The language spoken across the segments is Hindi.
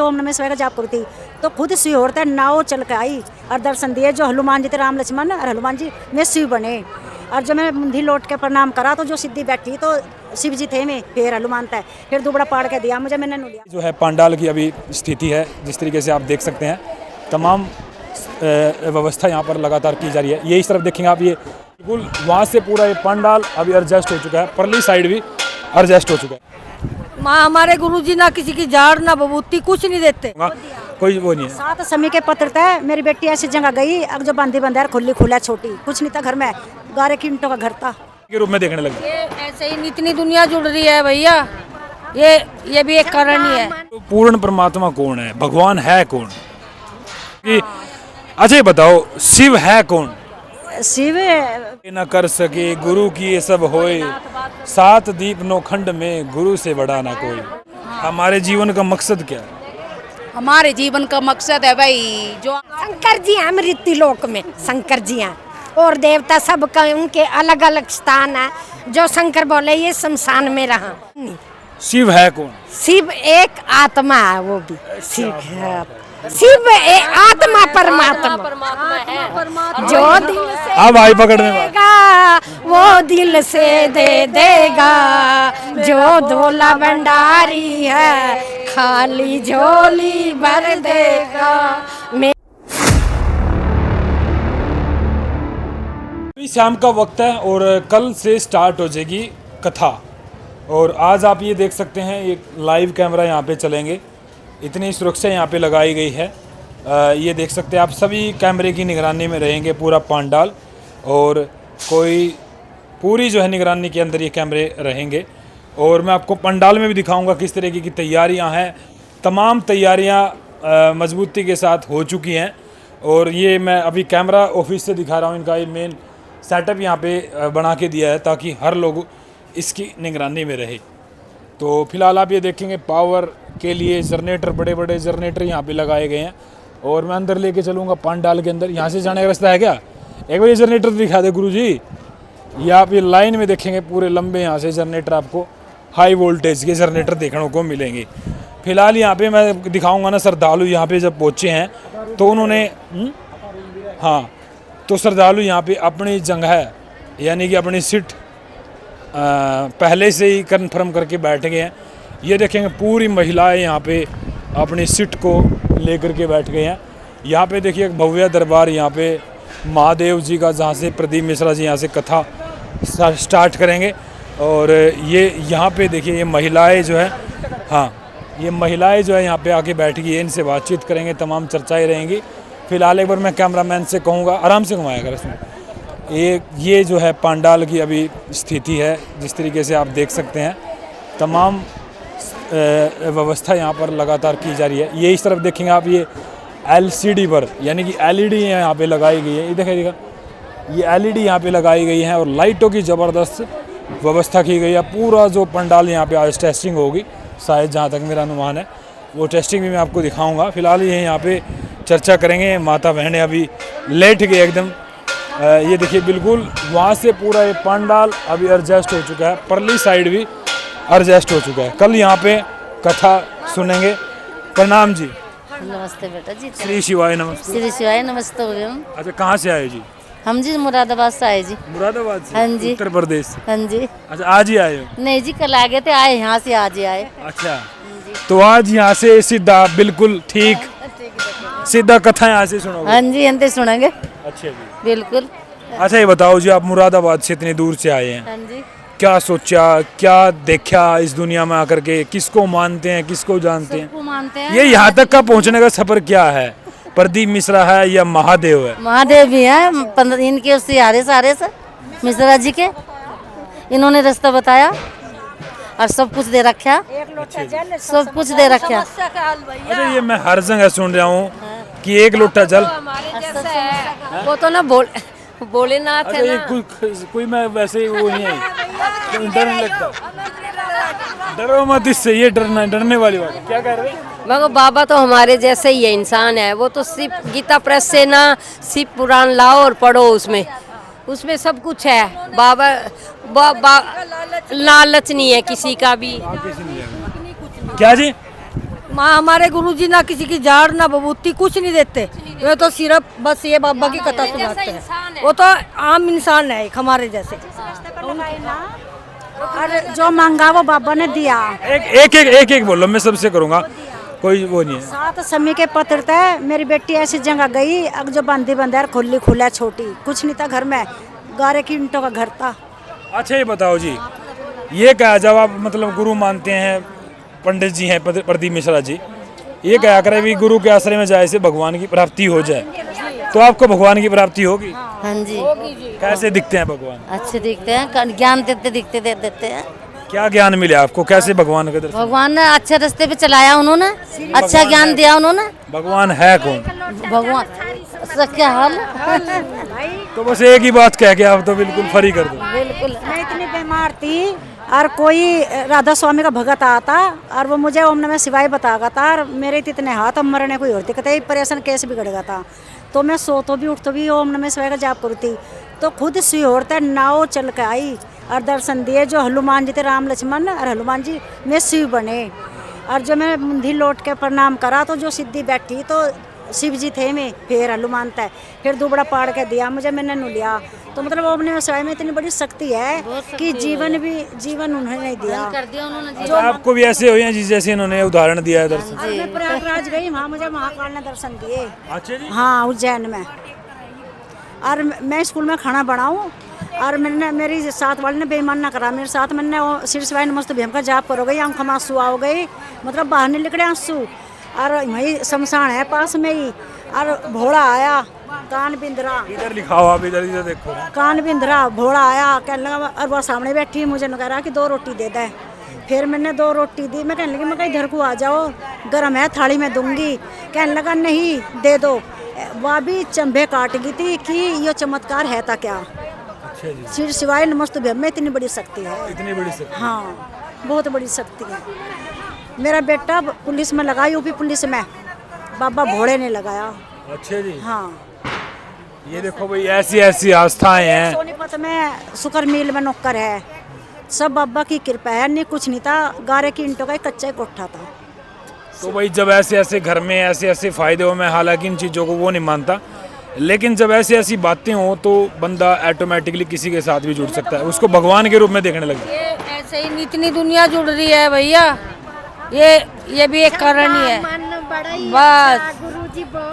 ओम नमः शिवाय का जाप करी थी, तो खुद शिव होता है नाव चल के आई और दर्शन दिए। जो हनुमान जी थे, राम लक्ष्मण और हनुमान जी में शिव बने। और जब मैं मुंधी लौट के प्रणाम करा तो जो सिद्धि बैठी तो शिव जी थे में, फिर हनुमान था, फिर दुबड़ा पाड़ के दिया मुझे, मैंने लिया। जो है पंडाल की अभी स्थिति है, जिस तरीके से आप देख सकते हैं, तमाम व्यवस्था यहाँ पर लगातार की जा रही है। ये इस तरफ देखेंगे आप, ये बिल्कुल वहाँ से पूरा ये पंडाल अभी एडजस्ट हो चुका है, परली साइड भी एडजस्ट हो चुका है। माँ हमारे गुरुजी ना किसी की झाड़ ना बबूती कुछ नहीं देते, कोई वो नहीं है। 7 समय के पत्र थे। मेरी बेटी ऐसी जगह गई, अब जो बंदी बंद खुली खुला छोटी, कुछ नहीं था घर में, 12 कीमतों का घर था के रूप में देखने लगे। ये ऐसे ही इतनी दुनिया जुड़ रही है भैया, ये भी एक कारण ही है। तो पूर्ण परमात्मा कौन है, भगवान है कौन? कि अच्छा ये बताओ, शिव है कौन? शिव न कर सके गुरु की ये सब होए, 7 दीप नौखंड में गुरु से बड़ा ना कोई। हमारे जीवन का मकसद क्या है? हमारे जीवन का मकसद है भाई जो शंकर जी हैं मृत्यु लोक में, शंकर जी हैं और देवता सब का उनके अलग अलग स्थान है। जो शंकर बोले ये शमशान में रहा। शिव है कौन? शिव एक आत्मा है, वो भी शिव है। शिव आत्मा परमात्मा है, जो दिल से अब आई पकड़ने वाला। देगा वो दिल से दे देगा, जो धोला भंडारी है खाली झोली भर देगा। शाम का वक्त है और कल से स्टार्ट हो जाएगी कथा। और आज आप ये देख सकते हैं, एक लाइव कैमरा यहाँ पे चलेंगे, इतनी सुरक्षा यहाँ पे लगाई गई है। ये देख सकते हैं आप, सभी कैमरे की निगरानी में रहेंगे पूरा पंडाल, और कोई पूरी जो है निगरानी के अंदर ये कैमरे रहेंगे। और मैं आपको पंडाल में भी दिखाऊंगा किस तरीके की तैयारियां हैं। तमाम तैयारियां मजबूती के साथ हो चुकी हैं। और ये मैं अभी कैमरा ऑफिस से दिखा रहा हूँ, इनका ये मेन सेटअप यहाँ पे बना के दिया है ताकि हर लोग इसकी निगरानी में रहे। तो फिलहाल आप ये देखेंगे, पावर के लिए जनरेटर, बड़े बड़े जनरेटर यहाँ पे लगाए गए हैं। और मैं अंदर लेके चलूँगा पंडाल के अंदर। यहाँ से जाने का रास्ता है क्या? एक बार ये जनरेटर दिखा दे गुरुजी। ये आप ये लाइन में देखेंगे, पूरे लंबे यहाँ से जनरेटर, आपको हाई वोल्टेज के जनरेटर देखने को मिलेंगे। फिलहाल यहाँ पे मैं दिखाऊंगा ना, श्रद्धालु यहाँ पे जब पहुँचे हैं तो उन्होंने हाँ, तो श्रद्धालु यहाँ पे अपनी जगह यानी कि अपनी सीट पहले से ही कन्फर्म करके बैठ गए हैं। ये देखेंगे पूरी महिलाएं यहाँ पे अपनी सीट को लेकर के बैठ गए हैं। यहाँ पे देखिए एक भव्य दरबार यहाँ पे महादेव जी का, जहाँ से प्रदीप मिश्रा जी यहाँ से कथा स्टार्ट करेंगे। और ये यहाँ पे देखिए ये महिलाएं जो है, हाँ ये महिलाएं जो है यहाँ पे आके बैठ गई है, इनसे बातचीत करेंगे, तमाम चर्चाएँ रहेंगी। फिलहाल एक बार मैं कैमरामैन से कहूँगा आराम से घुमाया कर इसमें। ये जो है पंडाल की अभी स्थिति है, जिस तरीके से आप देख सकते हैं, तमाम व्यवस्था यहाँ पर लगातार की जा रही है। ये इस तरफ देखेंगे आप, ये LCD पर यानी कि LED यहाँ पे लगाई गई है। ये देखिएगा, ये LED यहाँ पे लगाई गई है और लाइटों की ज़बरदस्त व्यवस्था की गई है। पूरा जो पंडाल यहाँ पे आज टेस्टिंग होगी, शायद जहाँ तक मेरा अनुमान है, वो टेस्टिंग भी मैं आपको दिखाऊँगा। फिलहाल ये यहाँ पे चर्चा करेंगे। माता बहनें अभी लेट गए एकदम। ये देखिए बिल्कुल वहाँ से पूरा ये पंडाल अभी एडजस्ट हो चुका है, परली साइड भी एडजस्ट हो चुका है। कल यहाँ पे कथा सुनेंगे। प्रणाम जी। नमस्ते बेटा जी। श्री शिवाय नमस्ते। श्री शिवाय नमस्ते हो गए। अच्छा, कहाँ से आए जी? हम जी मुरादाबाद से आए जी। मुरादाबाद से? हाँ जी। उत्तर प्रदेश से? हाँ जी। अच्छा, आज ही आए हो? नहीं जी, कल आ गए थे, आए यहाँ से आज ही आए। अच्छा, तो आज यहाँ से सीधा बिल्कुल ठीक सीधा कथा यहाँ से सुनोगे? हाँ जी, अंत सुनेंगे। अच्छा जी, बिल्कुल। अच्छा ये बताओ जी, आप मुरादाबाद से इतनी दूर से आए हैं, हाँ जी। क्या सोचा, क्या देखा इस दुनिया में आकर के? किसको मानते हैं, किसको जानते हैं? सबको मानते हैं। ये यहाँ तक का पहुँचने का सफर क्या है? प्रदीप मिश्रा है या महादेव है? महादेव भी हैं, 15 इनके उससे आ रहे सारे से मिश्रा जी के, इन्होंने रास्ता बताया और सब कुछ दे रखा, सब कुछ दे रखा। अच्छा, ये मैं हर जगह सुन रहा हूँ कि एक लोटा जल, वो तो ना भोलेनाथ अच्छा है ये ना। कोई मैं वैसे ही वो नहीं है, तो डर नहीं लगता? डरो मत इससे, ये डरने वाली बात है। क्या कह रहे हैं? मगर बाबा तो हमारे जैसे ही है, इंसान है वो तो। सिर्फ गीता प्रेस से ना, सिर्फ पुराण लाओ और पढ़ो, उसमें सब कुछ है। बाबा लालच नहीं है किसी का भी। क्या जी? माँ हमारे गुरुजी ना किसी की झाड़ ना बबूती कुछ नहीं देते, वे तो सिर्फ बस ये बाबा की कथा सुनाते हैं। वो तो आम इंसान है एक हमारे जैसे। और जो मांगा वो बाबा ने दिया। एक बोलो, मैं सबसे करूँगा, कोई वो नहीं है। 7 समय के पत्र थे। मेरी बेटी ऐसी जगह गई, अब जो बंदी बंदर खुली खुला छोटी, कुछ नहीं था घर में, गारे की ईंटों का घर था। अच्छा ये बताओ जी, ये क्या जब आप मतलब गुरु मानते हैं, पंडित जी हैं प्रदीप मिश्रा जी, ये क्या करे भी गुरु के आश्रय में जाए से भगवान की प्राप्ति हो जाए, तो आपको भगवान की प्राप्ति होगी? हाँ जी। कैसे दिखते हैं भगवान? अच्छे दिखते हैं, ज्ञान देते हैं। क्या ज्ञान मिले आपको, कैसे भगवान के दर्शन? भगवान ने अच्छे रास्ते पे चलाया, उन्होंने अच्छा ज्ञान दिया उन्होंने। भगवान है कौन? भगवान क्या हाल। तो बस एक ही बात कह के आप तो बिल्कुल फ्री कर दो। बिल्कुल। मैं इतनी बीमार थी और कोई राधा स्वामी का भगत आता और वो मुझे ओम नमः शिवाय बतागा था, और मेरे इतने हाथ अब मरने कोई और दिक्कत है, परेशान कैसे बिगड़ गया था। तो मैं सो तो भी उठ तो भी ओम नमः शिवाय का जाप करती, तो खुद सिहोरते नाव चल के आई और दर्शन दिए। जो हनुमान जी थे, राम लक्ष्मण और हनुमान जी में शिव बने। और जब मैं मुंधी लौट के प्रणाम करा तो जो सिद्धि बैठी तो शिव जी थे में, फिर हनुमान थे, फिर दुबड़ा पाड़ के दिया मुझे, मैंने नु लिया। तो मतलब ओम नमः शिवाय में इतनी बड़ी शक्ति है कि जीवन उन्होंने नहीं दिया। कर दिया उन्होंने। अच्छा, आपको भी ऐसे हुए हैं जैसे इन्होंने उदाहरण दिया है दर्शन? और मैं प्रयागराज गई, वहाँ मुझे महाकाल ने दर्शन दिए। अच्छा जी। हाँ, उज्जैन में। और मैं स्कूल में खाना बनाऊँ और मैंने मेरी साथ वाले ने बेईमान ना करा मेरे साथ। मैंने श्री शिवाय नमस्तु भीम का जाप करो गई, आंखों में आंसू आ गई, मतलब बाहर नहीं निकले आंसू। और वही शमशान है पास में ही, और भोला आया कान बिंदरा, इधर लिखा हो आप, इधर देखो। कान बिंदरा भोला आया, कहने लगा, और वह सामने बैठी मुझे कह रहा कि 2 रोटी दे दे। फिर मैंने 2 रोटी दी, मैं कहने लगी मैं कहीं इधर को आ जाओ, गर्म है थाली में दूंगी। कहने लगा नहीं दे दो। वह भी चंबे काट गई थी कि ये चमत्कार है था क्या। अच्छा जी। श्री शिवाय नमस्तु भीम में इतनी बड़ी शक्ति है। इतनी बड़ी शक्ति? हाँ, बहुत बड़ी शक्ति है। मेरा बेटा पुलिस में लगा, यूपी पुलिस में, बाबा भोले ने लगाया। अच्छा जी। हाँ, ये देखो भाई, ऐसी ऐसी आस्थाएं हैं। सोनीपत में शुक्र मिल में नौकर है, सब बाबा की कृपा है। नहीं कुछ नहीं था, गारे की ईंटों का एक कच्चा कोठा था। तो भाई जब ऐसे ऐसे घर में ऐसे ऐसे फायदे हो, मैं हालांकि इन चीज़ों को वो नहीं मानता, लेकिन जब ऐसी ऐसी बातें हो तो बंदा ऑटोमेटिकली किसी के साथ भी जुड़ सकता है, उसको भगवान के रूप में देखने लगता है। ये ऐसे ही इतनी दुनिया जुड़ रही है भैया, ये भी एक कारण ही है बस।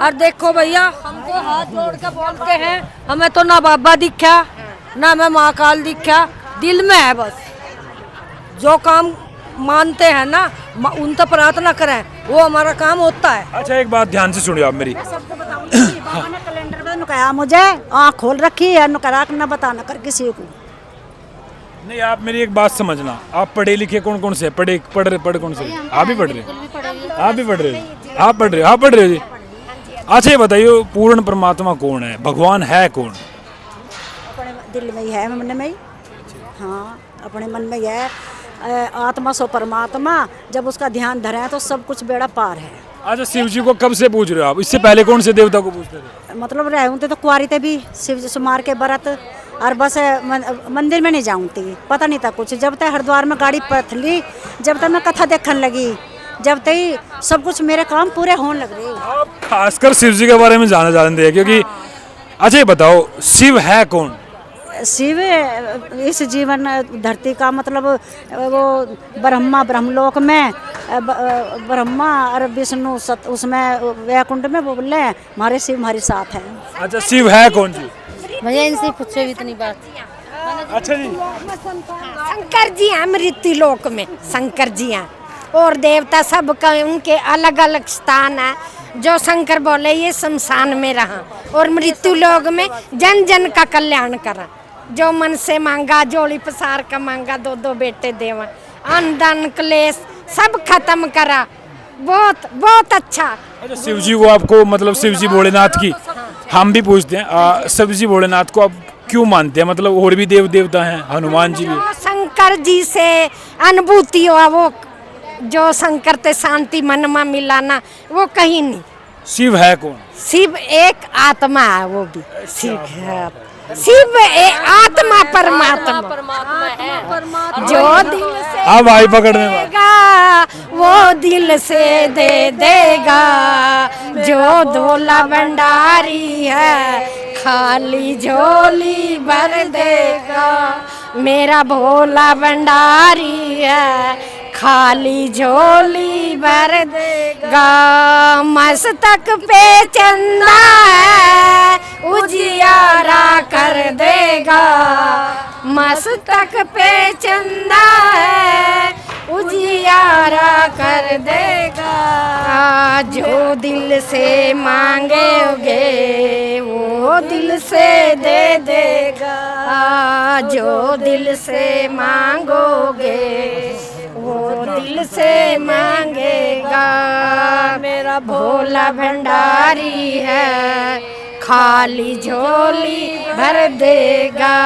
और देखो भैया, हम तो हाथ जोड़ के बोलते हैं, हमें तो ना बाबा दिखा ना हमें महाकाल दिखा, दिल में है बस। जो काम मानते हैं ना, उन तो प्रार्थना करें, वो हमारा काम होता है। अच्छा एक बात ध्यान से सुनिए आप मेरी। बाबा ने कैलेंडर में नुकाया मुझे, आँख खोल रखी है, नुकरा न बताना कर किसी को। नहीं, आप मेरी एक बात समझना, आप पढ़े लिखे कौन से पढ़े कौन से? आप भी पढ़ रहे हो? आप भी पढ़ रहे हो? आप पढ़ रहे हो जी? अच्छा ये बताइए, पूर्ण परमात्मा कौन है, भगवान है कौन? अपने दिल में ही है, मन में ही। हाँ, अपने मन में ही है। आत्मा सो परमात्मा, जब उसका ध्यान धरे तो सब कुछ बेड़ा पार है। अच्छा, शिव जी को कब से पूछ रहे हो आप? इससे पहले कौन से देवता को पूछते थे? मतलब रहे होते तो कुआरी थे भी, शिव जी सुमार के व्रत, और बस मंदिर में नहीं जाऊँगी, पता नहीं था कुछ। जब तक हरिद्वार में गाड़ी पथली, जब तक मैं कथा देखने लगी, जब तक सब कुछ मेरे काम पूरे होने लग रहे। आप खासकर शिव जी के बारे में जानना चाहते हैं क्योंकि, अच्छा ये बताओ, शिव है कौन? शिव इस जीवन धरती का, मतलब वो ब्रह्मा ब्रह्मलोक में, ब्रह्मा और विष्णु उसमें वैकुंठ में, वो बोले हमारे शिव हमारे साथ है। अच्छा, शिव है कौन जी? भैया इनसे पूछो इतनी बात। अच्छा जी। शंकर जी हैं मृत्यु लोक में, शंकर जी हैं, और देवता सब का उनके अलग अलग स्थान है। जो शंकर बोले ये शमशान में रहा, और मृत्यु लोक में जन जन का कल्याण करा। जो मन से मांगा, जोड़ी पसार का मांगा, 2 बेटे देवा, अन्न दान क्लेश सब खत्म करा। बहुत बहुत अच्छा। अच्छा, शिव जी को आपको, मतलब शिव जी भोलेनाथ की हम भी पूछते हैं, शिव जी भोलेनाथ को आप क्यों मानते हैं? मतलब और भी देवता हैं, हनुमान जी भी। शंकर जी से अनुभूति हुआ, वो जो शंकर ते शांति मन में मिला ना, वो कहीं नहीं। शिव है कौन? शिव एक आत्मा है, वो भी शिव है। शिव आत्मा परमात्मा परमात्मा है। जो दिल से अब आई पकड़ने वाला। देगा वो दिल से दे देगा। जो धोला भंडारी है खाली झोली भर देगा। मेरा भोला भंडारी है खाली झोली भर देगा। मस्तक पे चंदा है उजियारा कर देगा। मस्तक पे चंदा है उजियारा कर देगा। जो दिल से मांगोगे वो दिल से दे देगा। जो दिल से मांगोगे वो दिल से मांगेगा। मेरा भोला भंडारी है खाली झोली भर देगा।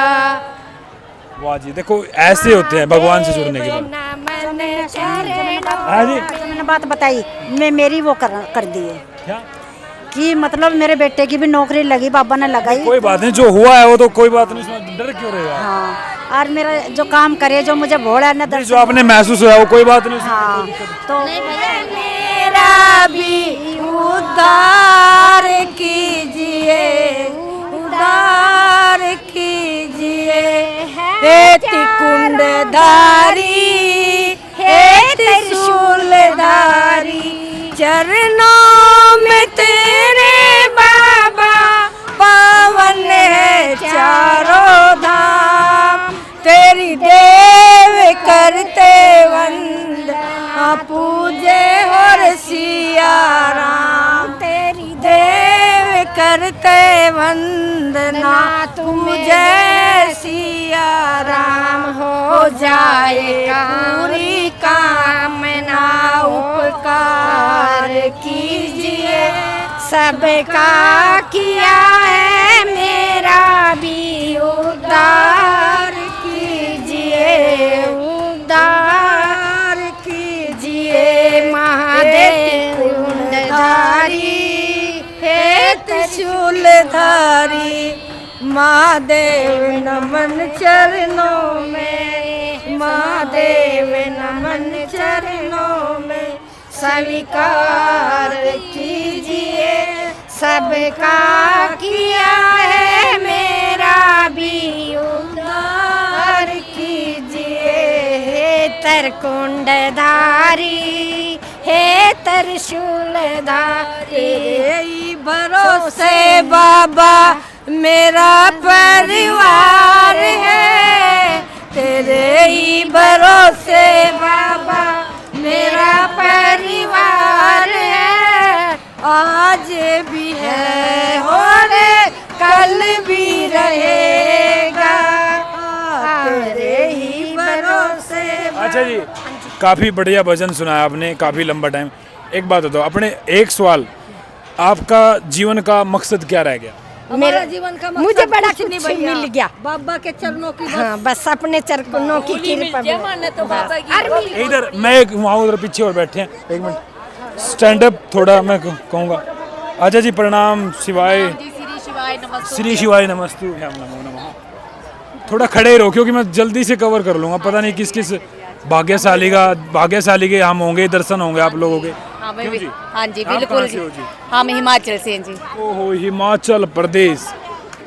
वाह जी, देखो ऐसे होते हैं भगवान से जुड़ने के बाद। हाँ जी, मैंने बात बताई मैं मेरी वो कर दी है क्या? कि मतलब मेरे बेटे की भी नौकरी लगी, बाबा ने लगाई। कोई बात नहीं, जो हुआ है वो तो कोई बात नहीं, उसमें डर क्यों रहेगा? हाँ, और मेरा जो काम करे जो मुझे भोला ने नहीं, जो आपने महसूस हुआ वो कोई बात नहीं, उसमें हाँ तो मेरा भी उद्धार कीजिए उद्धार कीजिए। हे कुंडधारी हे त्रिशूलधारी चरणों में तेरे बाबा पावन है चारों धाम। तेरी देव करते वंदना पूजे और सिया राम। तेरी देव करते वंदना तुझे सिया राम। हो जाएगा पूरी कामना उपकार कीजिए। सबका किया है मेरा भी उद्धार कीजिए उद्धार कीजिए। महादेव कुंडधारी हे त्रिशूलधारी महादेव नमन चरणों में। महादेव नमन चरणों में स्वीकार कीजिए। सबका किया है मेरा भी उद्धार कीजिए। हे तरकुंडधारी हे त्रिशूलधारी भरोसे बाबा मेरा परिवार है। तेरे ही भरोसे बाबा मेरा परिवार है। आज भी है और कल भी रहेगा तेरे ही भरोसे। अच्छा जी, काफ़ी बढ़िया भजन सुनाया आपने, काफ़ी लंबा टाइम। एक बात बताओ, अपने एक सवाल, आपका जीवन का मकसद क्या रह गया? मेरा जीवन का मुझे बड़ा कुछ नहीं कुछ भैया। मिल गया। बाबा के चरणों की हाँ बस अपने चरणों की कृपा तो बाबा की इधर मैं एक वहाँ उधर पीछे और बैठे हैं, एक मिनट स्टैंड अप थोड़ा मैं कहूँगा। अच्छा जी, प्रणाम शिवाय। श्री शिवाय नमस्तु नमो नमः। थोड़ा खड़े रहो क्योंकि मैं जल्दी से कवर कर लूँगा, पता नहीं किस किस भाग्यशाली के हम होंगे, दर्शन होंगे आप लोगों के। हाँ क्यों जी? हाँ जी आप बिल्कुल कहाँ जी। से हो जी? हम हिमाचल से हैं जी। ओहो, हिमाचल प्रदेश,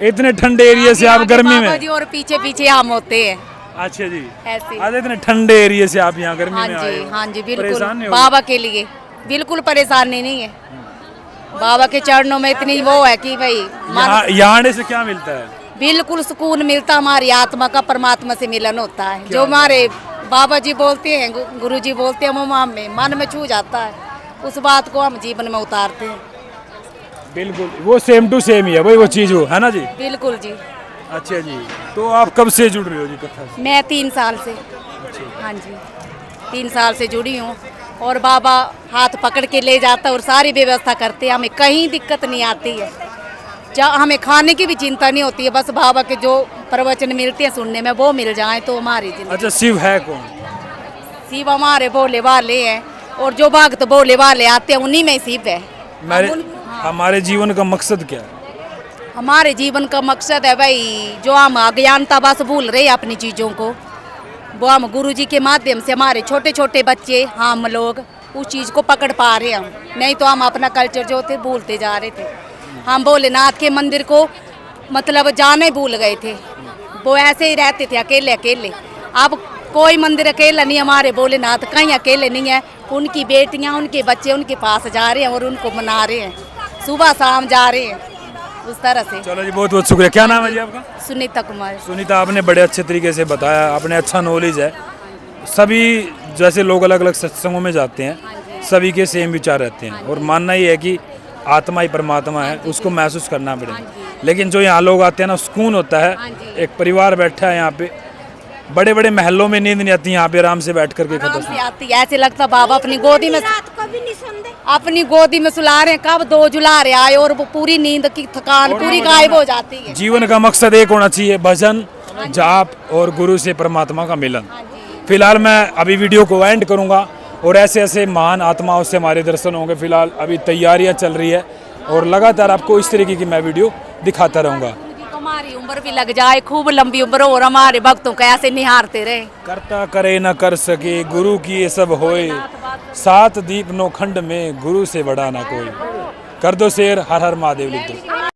इतने ठंडे एरिया से आप आगे गर्मी बाबा में? जी और पीछे पीछे हम होते हैं अच्छा जी, ऐसे। आज इतने ठंडे एरिया से आप यहाँ गर्मी हाँ में आए जी हो। हाँ जी बिल्कुल परेशान नहीं हो? बाबा के लिए बिल्कुल परेशानी नहीं है। बाबा के चरणों में इतनी वो है कि भाई यहाँ आने से क्या मिलता है? बिल्कुल सुकून मिलता, हमारी आत्मा का परमात्मा से मिलन होता है। जो हमारे बाबा जी बोलते हैं, गुरु जी बोलते हैं, वो में मन में छू जाता है। उस बात को हम जीवन में उतारते हैं। बिल्कुल, वो सेम टू सेम ही है भाई, वो चीज़ हो है ना जी। बिल्कुल जी। अच्छा जी, तो आप कब से जुड़ रहे हो जी कथा से? मैं 3 साल से, हाँ जी 3 साल से जुड़ी हूँ। और बाबा हाथ पकड़ के ले जाता है और सारी व्यवस्था करते हैं, हमें कहीं दिक्कत नहीं आती है। जहाँ हमें खाने की भी चिंता नहीं होती है, बस बाबा के जो प्रवचन मिलते हैं सुनने में वो मिल जाए तो हमारी जिंदगी। अच्छा, शिव है कौन? शिव हमारे भोले वाले हैं और जो भक्त भोले वाले आते हैं उन्हीं में शिव है। हमारे जीवन का मकसद क्या है? हमारे जीवन का मकसद है भाई, जो हम अज्ञानता बस भूल रहे हैं अपनी चीज़ों को, वो हम गुरुजी के माध्यम से हमारे छोटे छोटे बच्चे हम लोग उस चीज़ को पकड़ पा रहे हैं। नहीं तो हम अपना कल्चर जो थे भूलते जा रहे थे। हम भोलेनाथ के मंदिर को मतलब जाने भूल गए थे, वो ऐसे ही रहते थे अकेले अकेले। अब कोई मंदिर अकेला नहीं, हमारे भोलेनाथ कहीं अकेले नहीं है। उनकी बेटियां उनके बच्चे उनके पास जा रहे हैं और उनको मना रहे हैं, सुबह शाम जा रहे हैं उस तरह से। चलो जी, बहुत बहुत शुक्रिया। क्या नाम है जी आपका? सुनीता कुमार। सुनीता, आपने बड़े अच्छे तरीके से बताया, आपने अच्छा नॉलेज है। सभी जैसे लोग अलग अलग सत्संगों में जाते हैं, सभी के सेम विचार रहते हैं और मानना ये है कि आत्मा ही परमात्मा है, उसको महसूस करना पड़ेगा। लेकिन जो यहाँ लोग आते हैं ना, सुकून होता है। एक परिवार बैठा है यहाँ पे, बड़े बड़े महलों में नींद नहीं आती, यहाँ पे आराम से बैठ करके आराम से आती है। ऐसे लगता बाबा अपनी गोदी में अपनी गोदी में सुला रहे हैं, कब 2 जुलारे आए और वो पूरी नींद की थकान पूरी गायब हो जाती है। जीवन का मकसद एक होना चाहिए, भजन, जाप और गुरु से परमात्मा का मिलन। फिलहाल मैं अभी वीडियो को एंड करूँगा और ऐसे ऐसे महान आत्माओं से हमारे दर्शन होंगे। फिलहाल अभी तैयारियां चल रही है और लगातार आपको इस तरीके की मैं वीडियो दिखाता रहूँगा। हमारी उम्र भी लग जाए, खूब लंबी उम्र हो और हमारे भक्तों को ऐसे निहारते रहे। करता करे न कर सके, गुरु की ये सब होए, 7 दीप 9 खंड में, गुरु से बड़ा ना कोई। कर दो शेर, हर हर महादेव लिख दो।